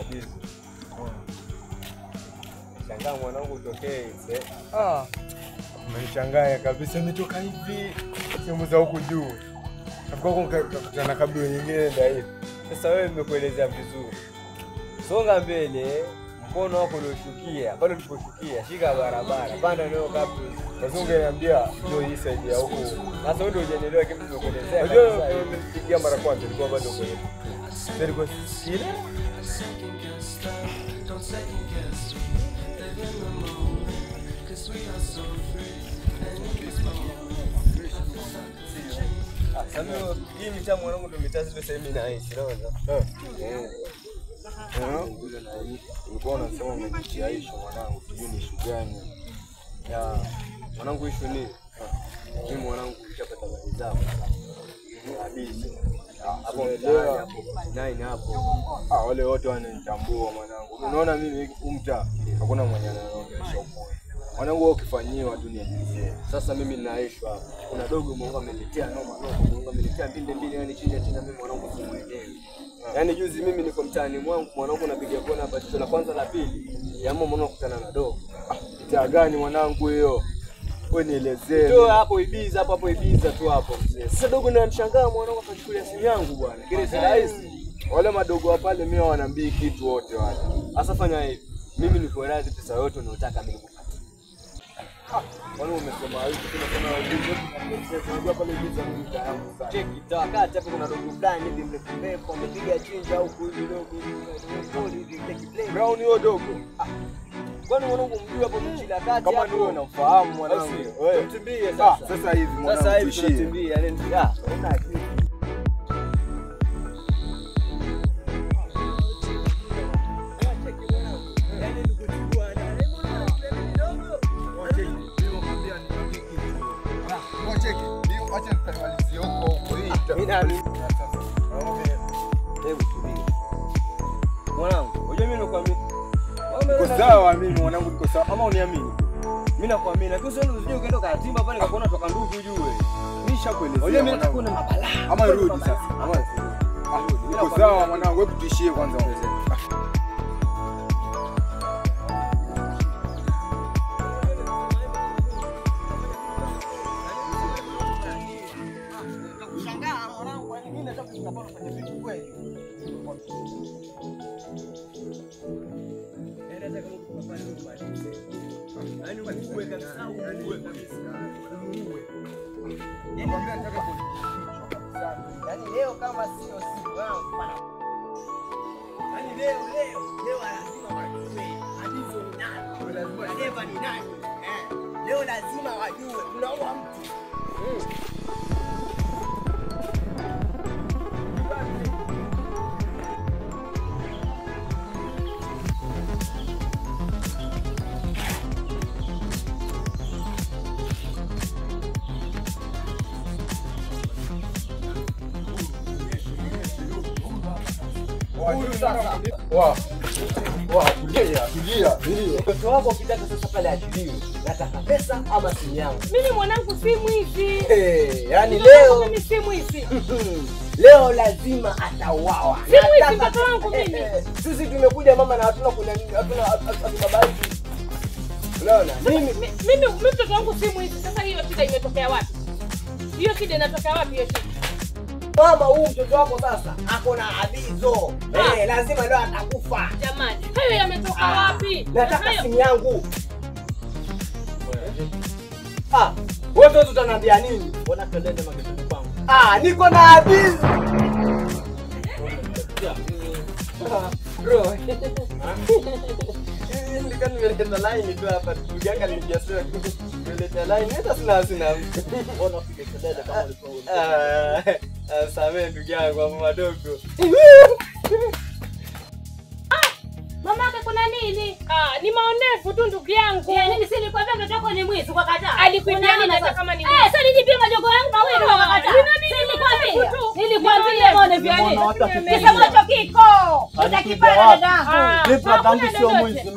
Hadithi. Shangaa mwanangu utokee. Umenishangaa kabisa, umetoka hivi sehemu za huku juu. Tukakutana kabila nyingine ndio hivi. Sasa wewe nimekuelezea vizuri. Songa mbele, mkono wako ulioshukia, bado uliposhukia, shika barabara, panda leo kabla. Wazungu niambia ndio hii side ya huku. Sasa wewe ndio hujanielewa kitu nimekuelezea. Unajua nimesikia mara kwanza nilikuwa bado kwenye. Nilikuwa sile. Sasa hii mitaa mwanangu ndio mitaa sasa mimi naishi, unaona? Ulikuwa unasema umejiaisha mwanangu, sijui ni issue gani. Ya mwanangu issue ni mimi mwanangu nishapata habari zao. Hadithi. Hapo ndio hapo. Nine hapo. Wale wote wananitambua mwanangu. Unaona mimi umta hakuna mwenye anaongelesha huko. Mwanangu wewe ukifanyiwa dunia nzima. Sasa mimi ninaishwa hapo. Kuna dogo Mungu ameniletea Mungu ameniletea mbinde yani chini mimi mwanangu simuelewi. Yaani juzi mimi niko mtaani mwangu mwanangu napiga kona hapa jicho la kwanza la pili. Yamo mwanangu kukutana na dogo. Taa gani mwanangu hiyo? Wewe nielezee. Ndio hapo Ibiza tu hapo mzee. Sasa dogo nanishangaa mwanangu akachukulia simu yangu bwana. Kile si rahisi. Wale madogo wa pale mimi wanaambii kitu wote wale. Sasa fanya hivi. Mimi niko radhi pesa yote unayotaka mimi nikupatie. Wale umesema hivi tunasema Ibiza. Unajua pale Ibiza ni mtaa yangu sana. Cheki wakati hapo kuna dogo fulani hivi mrefu amepiga chinja huko hivi dogo. Pole hivi take play. Brown hiyo dogo. Kwani mwanangu mjua hapo mchila kati kama ndio unamfahamu mwanangu. Wewe mtimbie sasa. Sasa hivi mwanangu. Sasa hivi tunatimbia yani una akili. Hebu subiri. Mwanangu, unajua mimi nakwambia. Uko sawa mimi mwanangu niko sawa. Ama uniamini? Mimi nakuamini. Lakini sio usije ukaenda katimba pale kakuona toka ndugu ujue. Nishakuelezea. Unajua mimi nataka kuna mabala. Ama rudi sasa. Ama niko sawa mwanangu, wewe kutishie kwanza mzee. Yaani leo kama sio siku yangu bana. Yaani leo lazima wajue Hadizo ni nani. Lazima Deva ni nani. Leo lazima wajue unaoa mtu. Tulia. Mtoto wako ukitaka sasa pale ajiliwe. Nataka pesa ama simu yangu. Mimi mwanangu simu hizi. Yaani leo mimi simu hizi. Leo lazima atauawa. Simu hizi mtoto wangu mimi. Sisi tumekuja mama na hatuna kuna nini? Hatuna baba. Unaona? Mimi mtoto wangu simu hizi. Sasa hiyo shida imetokea wapi? Hiyo shida inatokea wapi hiyo shida? Mama huyu mtoto wako sasa ako na Hadizo. Lazima leo atakufa. Jamani, hayo yametoka wapi? Nataka simu yangu. Wewe utaniambia nini? Mbona kelele magetoni kwangu? Niko na Hadizo. Bro. Nikani nimeleta line tu hapa. Tujanga nilijiasema nimeleta line hata sina. Mbona upige kelele kama ulikuwa Samehe ndugu yangu hapo madogo. Mamake kuna nini? Ni maonevu tu ndugu yangu. Nini si nilikwambia mtoto wako ni mwizi kwa kataa? Alikuambia hata kama ni mwizi. Sasa nijipia majogo yangu mawili kwa kataa. Nilikwambia maonevu ya nini? Sasa moto kiko. Utakipata dadangu. Nipa dhambi sio mwizi.